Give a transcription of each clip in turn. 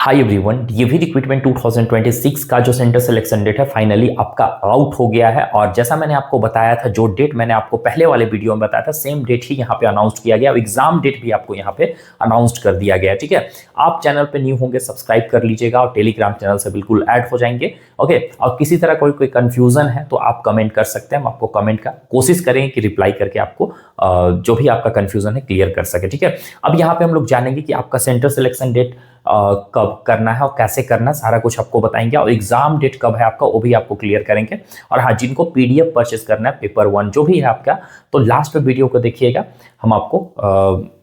Hi everyone, DAV recruitment 2026 का जो centre selection date है फाइनली आपका आउट हो गया है। और जैसा मैंने आपको बताया था, जो डेट मैंने आपको पहले वाले वीडियो में बताया था, सेम डेट ही यहाँ पे अनाउंस किया गया और एग्जाम डेट भी आपको यहाँ पे अनाउंस कर दिया गया है। ठीक है, आप चैनल पे न्यू होंगे सब्सक्राइब कर लीजिएगा और टेलीग्राम चैनल से बिल्कुल ऐड हो जाएंगे। ओके, और किसी तरह कोई कंफ्यूजन है तो आप कमेंट कर सकते हैं, हम आपको कमेंट का कोशिश करेंगे कि रिप्लाई करके आपको जो भी आपका कंफ्यूजन है क्लियर कर सके। ठीक है, अब यहाँ पे हम लोग जानेंगे कि आपका सेंटर सिलेक्शन डेट कब करना है और कैसे करना है, सारा कुछ आपको बताएंगे। और एग्जाम डेट कब है आपका वो भी आपको क्लियर करेंगे। और हाँ, जिनको पीडीएफ परचेस करना है पेपर 1 जो भी है आपका, तो लास्ट में वीडियो को देखिएगा। हम आपको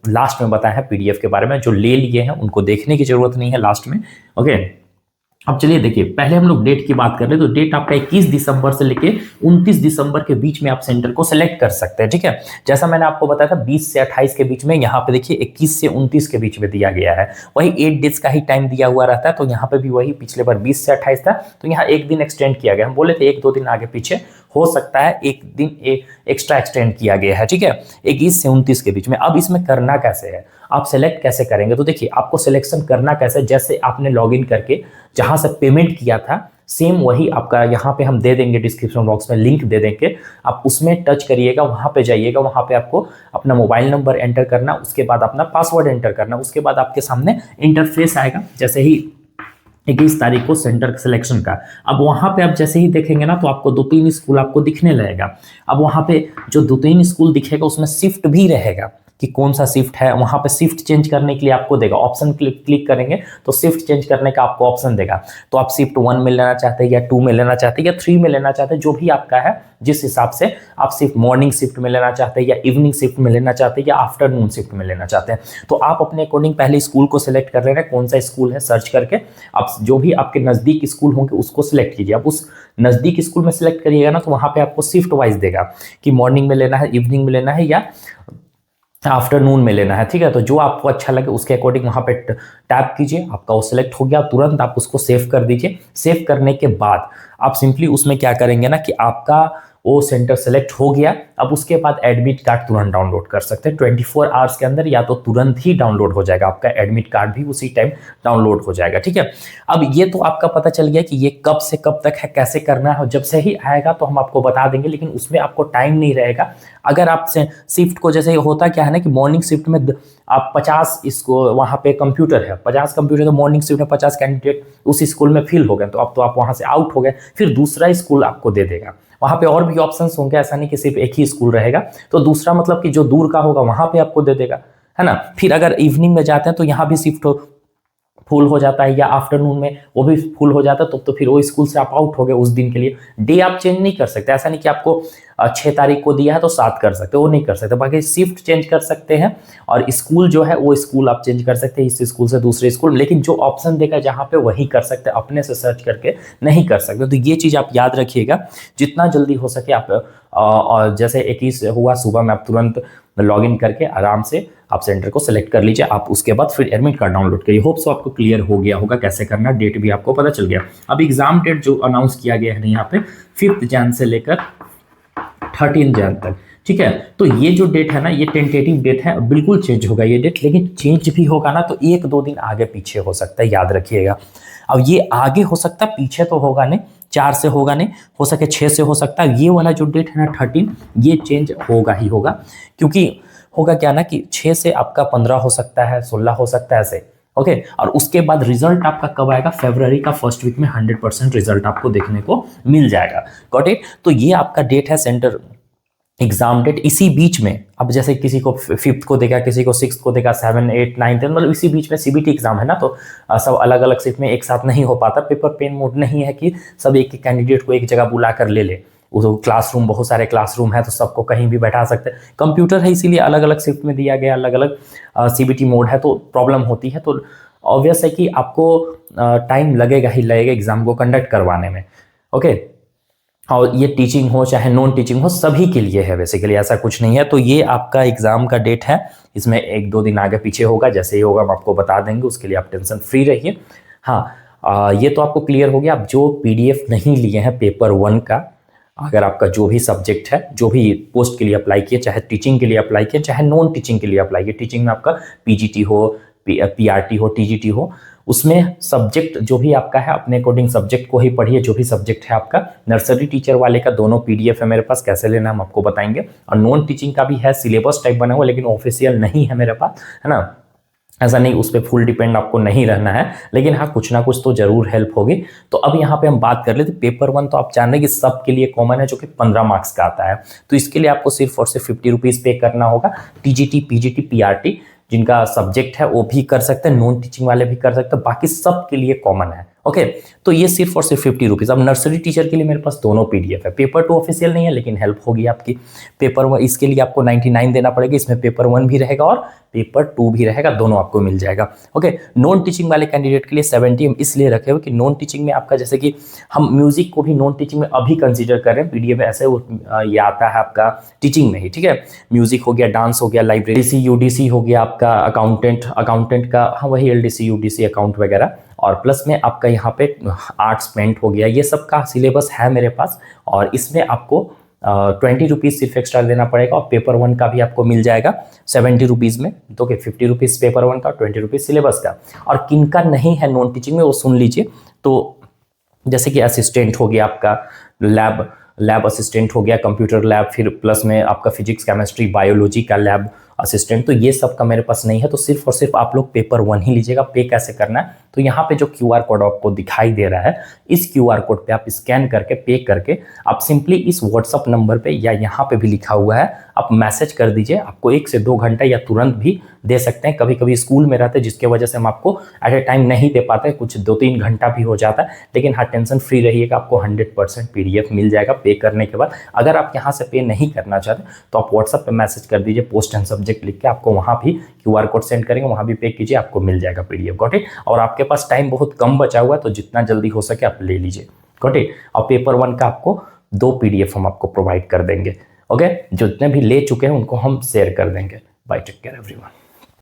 लास्ट में बताए हैं पीडीएफ के बारे में। जो ले लिए हैं उनको देखने की जरूरत नहीं है लास्ट में। ओके, अब चलिए देखिए, पहले हम लोग डेट की बात कर रहे हैं। तो डेट आपका 21 दिसंबर से लेके 29 दिसंबर के बीच में आप सेंटर को सिलेक्ट कर सकते हैं। ठीक है, जैसा मैंने आपको बताया था 20 से 28 के बीच में, यहाँ पे देखिए 21 से 29 के बीच में दिया गया है। वही 8 डेज का ही टाइम दिया हुआ रहता है। तो यहाँ पे भी वही पिछले बार 20 से 28 था, तो यहाँ एक दिन एक्सटेंड किया गया। हम बोले थे 1-2 दिन आगे पीछे हो सकता है, एक दिन एक्स्ट्रा एक्सटेंड किया गया है। ठीक है, 21 से 29 के बीच में। अब इसमें करना कैसे है, आप सेलेक्ट कैसे करेंगे? तो देखिए, आपको सिलेक्शन करना कैसे, जैसे आपने लॉगिन करके जहां से पेमेंट किया था सेम वही आपका यहाँ पे हम दे देंगे, डिस्क्रिप्शन बॉक्स में लिंक दे देंगे। आप उसमें टच करिएगा, वहां पे जाइएगा, वहां पे आपको अपना मोबाइल नंबर एंटर करना, उसके बाद अपना पासवर्ड एंटर करना, उसके बाद आपके सामने इंटरफेस आएगा जैसे ही 21 तारीख को सेंटर सिलेक्शन का। अब वहां पे आप जैसे ही देखेंगे ना, तो आपको 2-3 स्कूल आपको दिखने लगेगा। अब वहां पे जो 2-3 स्कूल दिखेगा उसमें शिफ्ट भी रहेगा कि कौन सा शिफ्ट है। वहां पे शिफ्ट चेंज करने के लिए आपको देगा ऑप्शन, क्लिक करेंगे तो शिफ्ट चेंज करने का आपको ऑप्शन देगा। तो आप शिफ्ट 1 में लेना चाहते हैं या 2 में लेना चाहते हैं या 3 में लेना चाहते हैं, जो भी आपका है, जिस हिसाब से आप सिर्फ मॉर्निंग शिफ्ट में लेना चाहते हैं या इवनिंग शिफ्ट में लेना चाहते हैं या आफ्टरनून शिफ्ट में लेना चाहते हैं, तो आप अपने अकॉर्डिंग पहले स्कूल को सिलेक्ट कर लेना, कौन सा स्कूल है सर्च करके आप जो भी आपके नजदीक स्कूल होंगे उसको सिलेक्ट कीजिए। आप उस नजदीक स्कूल में सिलेक्ट करिएगा ना, तो वहां पे आपको शिफ्ट वाइज देगा कि मॉर्निंग में लेना है, इवनिंग में लेना है या आफ्टरनून में लेना है। ठीक है, तो जो आपको अच्छा लगे उसके अकॉर्डिंग वहां पे टैप कीजिए, आपका वो सिलेक्ट हो गया, तुरंत आप उसको सेव कर दीजिए। सेव करने के बाद आप सिंपली उसमें क्या करेंगे ना कि आपका वो सेंटर सेलेक्ट हो गया। अब उसके बाद एडमिट कार्ड तुरंत डाउनलोड कर सकते हैं 24 आवर्स के अंदर, या तो तुरंत ही डाउनलोड हो जाएगा, आपका एडमिट कार्ड भी उसी टाइम डाउनलोड हो जाएगा। ठीक है, अब ये तो आपका पता चल गया कि ये कब से कब तक है, कैसे करना है। और जब से ही आएगा तो हम आपको बता देंगे, लेकिन उसमें आपको टाइम नहीं रहेगा। अगर आप शिफ्ट को, जैसे होता क्या है ना कि मॉर्निंग शिफ्ट में आप 50 इसको वहाँ पे कंप्यूटर है, 50 कंप्यूटर, तो मॉर्निंग शिफ्ट में 50 कैंडिडेट उस स्कूल में फिल हो गए, तो अब तो आप वहाँ से आउट हो गए। फिर दूसरा स्कूल आपको दे देगा, वहाँ पे और भी ऑप्शंस होंगे, ऐसा नहीं कि सिर्फ एक ही स्कूल रहेगा। तो दूसरा मतलब कि जो दूर का होगा वहाँ पे आपको दे देगा, है ना। फिर अगर इवनिंग में जाते हैं तो यहाँ भी शिफ्ट फुल हो जाता है, या आफ्टरनून में वो भी फुल हो जाता है, तो फिर वो स्कूल से आप आउट हो गए उस दिन के लिए। डे आप चेंज नहीं कर सकते, ऐसा नहीं कि आपको 6 तारीख को दिया है तो 7 कर सकते, वो नहीं कर सकते। बाकी शिफ्ट चेंज कर सकते हैं और स्कूल जो है वो स्कूल आप चेंज कर सकते हैं, इस स्कूल से दूसरे स्कूल, लेकिन जो ऑप्शन देगा जहाँ पे वही कर सकते हैं, अपने से सर्च करके नहीं कर सकते। तो ये चीज़ आप याद रखिएगा, जितना जल्दी हो सके आप और जैसे 21 हुआ सुबह में आप तुरंत लॉगिन करके आराम से आप सेंटर को सिलेक्ट कर लीजिए। आप उसके बाद फिर एडमिट कार्ड डाउनलोड करिए। होप सो आपको क्लियर हो गया होगा कैसे करना, डेट भी आपको पता चल गया। अब एग्जाम डेट जो अनाउंस किया गया है यहाँ पे 5 जन से लेकर 13 जन तक। ठीक है, तो ये जो डेट है ना, ये टेंटेटिव डेट है, बिल्कुल चेंज होगा ये डेट, लेकिन चेंज भी होगा ना तो 1-2 दिन आगे पीछे हो सकता है, याद रखिएगा। अब ये आगे हो सकता है, पीछे तो होगा नहीं, 4 से होगा नहीं, हो सके 6 से हो सकता है। ये वाला जो डेट है ना 13, ये चेंज होगा ही होगा, क्योंकि होगा क्या ना कि 6 से आपका 15 हो सकता है, 16 हो सकता है, ऐसे। ओके, और उसके बाद रिजल्ट आपका कब आएगा? फरवरी का फर्स्ट वीक में 100% रिजल्ट आपको देखने को मिल जाएगा। Got it? तो ये आपका डेट है सेंटर एग्जाम डेट। इसी बीच में अब जैसे किसी को 5th को देगा, किसी को 6th को देगा, 7, 8, 9, 10, मतलब इसी बीच में सीबीटी एग्जाम है ना, तो सब अलग अलग शिफ्ट में एक साथ नहीं हो पाता। पेपर पेन मोड नहीं है कि सब एक एक कैंडिडेट को एक जगह बुला कर ले ले। वो क्लासरूम, बहुत सारे क्लासरूम है तो सबको कहीं भी बैठा सकते हैं। कंप्यूटर है इसीलिए अलग अलग शिफ्ट में दिया गया, अलग अलग सीबीटी मोड है, तो प्रॉब्लम होती है। तो ऑब्वियस है कि आपको टाइम लगेगा ही लगेगा एग्जाम को कंडक्ट करवाने में। ओके, और ये टीचिंग हो चाहे नॉन टीचिंग हो, सभी के लिए है बेसिकली, ऐसा कुछ नहीं है। तो ये आपका एग्जाम का डेट है, इसमें 1-2 दिन आगे पीछे होगा, जैसे ही होगा हम आपको बता देंगे, उसके लिए आप टेंशन फ्री रहिए। हाँ, ये तो आपको क्लियर हो गया। आप जो पीडीएफ नहीं लिए हैं पेपर 1 का, अगर आपका जो भी सब्जेक्ट है, जो भी पोस्ट के लिए अप्लाई किए, चाहे टीचिंग के लिए अप्लाई किए, चाहे नॉन टीचिंग के लिए अप्लाई किए, टीचिंग में आपका पीजीटी हो, पीआरटी हो, टीजीटी हो, उसमें सब्जेक्ट जो भी आपका है अपने अकॉर्डिंग सब्जेक्ट को ही पढ़िए, जो भी सब्जेक्ट है आपका। नर्सरी टीचर वाले का दोनों पीडीएफ है मेरे पास, कैसे लेना हम आपको बताएंगे। और नॉन टीचिंग का भी है, सिलेबस टाइप बना हुआ, लेकिन ऑफिशियल नहीं है मेरे पास, है ना। ऐसा नहीं, उस पर फुल डिपेंड आपको नहीं रहना है, लेकिन हाँ कुछ ना कुछ तो जरूर हेल्प होगी। तो अब यहाँ पे हम बात कर लेते पेपर 1। तो आप जान रहे हैं कि सबके लिए कॉमन है, जो कि 15 मार्क्स का आता है। तो इसके लिए आपको सिर्फ और सिर्फ 50 रुपीज पे करना होगा। टीजीटी, पीजीटी, पीआरटी जिनका सब्जेक्ट है वो भी कर सकते हैं, नॉन टीचिंग वाले भी कर सकते हैं, बाकी सब के लिए कॉमन है। ओके, तो ये सिर्फ और सिर्फ 50 रुपीज। अब नर्सरी टीचर के लिए मेरे पास दोनों पीडीएफ है। पेपर 2 ऑफिशियल नहीं है, लेकिन हेल्प होगी आपकी। पेपर 1 इसके लिए आपको 99 देना पड़ेगा, इसमें पेपर 1 भी रहेगा और पेपर 2 भी रहेगा, दोनों आपको मिल जाएगा। ओके, नॉन टीचिंग वाले कैंडिडेट के लिए 70 हम इसलिए रखे हुए कि नॉन टीचिंग में आपका, जैसे कि हम म्यूजिक को भी नॉन टीचिंग में अभी कंसीडर कर रहे हैं, पीडीएफ ऐसे ये आता है आपका टीचिंग में ही, ठीक है। म्यूजिक हो गया, डांस हो गया, लाइब्रेरी, यूडीसी हो गया आपका, अकाउंटेंट का, हाँ वही एलडीसी यूडीसी अकाउंट वगैरह, और प्लस में आपका यहाँ पे आर्ट्स पेंट हो गया, ये सब का सिलेबस है मेरे पास। और इसमें आपको 20 रुपीज़ सिर्फ एक्स्ट्रा देना पड़ेगा, और पेपर 1 का भी आपको मिल जाएगा 70 रुपीज़ में। तो 50 रुपीज़ पेपर 1 का, 20 रुपीज़ सिलेबस का। और किनका नहीं है नॉन टीचिंग में वो सुन लीजिए। तो जैसे कि असिस्टेंट हो गया आपका, लैब असिस्टेंट हो गया, कंप्यूटर लैब, फिर प्लस में आपका फिजिक्स, केमिस्ट्री, बायोलॉजी का लैब असिस्टेंट, तो ये सब का मेरे पास नहीं है। तो सिर्फ और सिर्फ आप लोग पेपर 1 ही लीजिएगा। पे कैसे करना है, तो यहाँ पे जो क्यूआर कोड आपको दिखाई दे रहा है, इस क्यूआर कोड पे आप स्कैन करके पे करके आप सिंपली इस व्हाट्सअप नंबर पे, या यहाँ पे भी लिखा हुआ है, आप मैसेज कर दीजिए। आपको 1 से 2 घंटा या तुरंत भी दे सकते हैं। कभी कभी स्कूल में रहते हैं, जिसके वजह से हम आपको एट ए टाइम नहीं दे पाते, कुछ 2-3 घंटा भी हो जाता है। लेकिन हाँ, टेंशन फ्री रहिएगा, आपको 100% पीडीएफ मिल जाएगा पे करने के बाद। अगर आप यहाँ से पे नहीं करना चाहते तो आप व्हाट्सअप पे मैसेज कर दीजिए, पोस्ट एंड सब्जेक्ट लिख के, आपको वहाँ भी क्यूआर कोड सेंड करेंगे, वहाँ भी पे कीजिए, आपको मिल जाएगा पीडीएफ। Got it. और आपके पास टाइम बहुत कम बचा हुआ है, तो जितना जल्दी हो सके आप ले लीजिए। Got it. और पेपर 1 का आपको 2 पीडीएफ हम आपको प्रोवाइड कर देंगे। ओके, जितने भी ले चुके हैं उनको हम शेयर कर देंगे। Bye, take care everyone.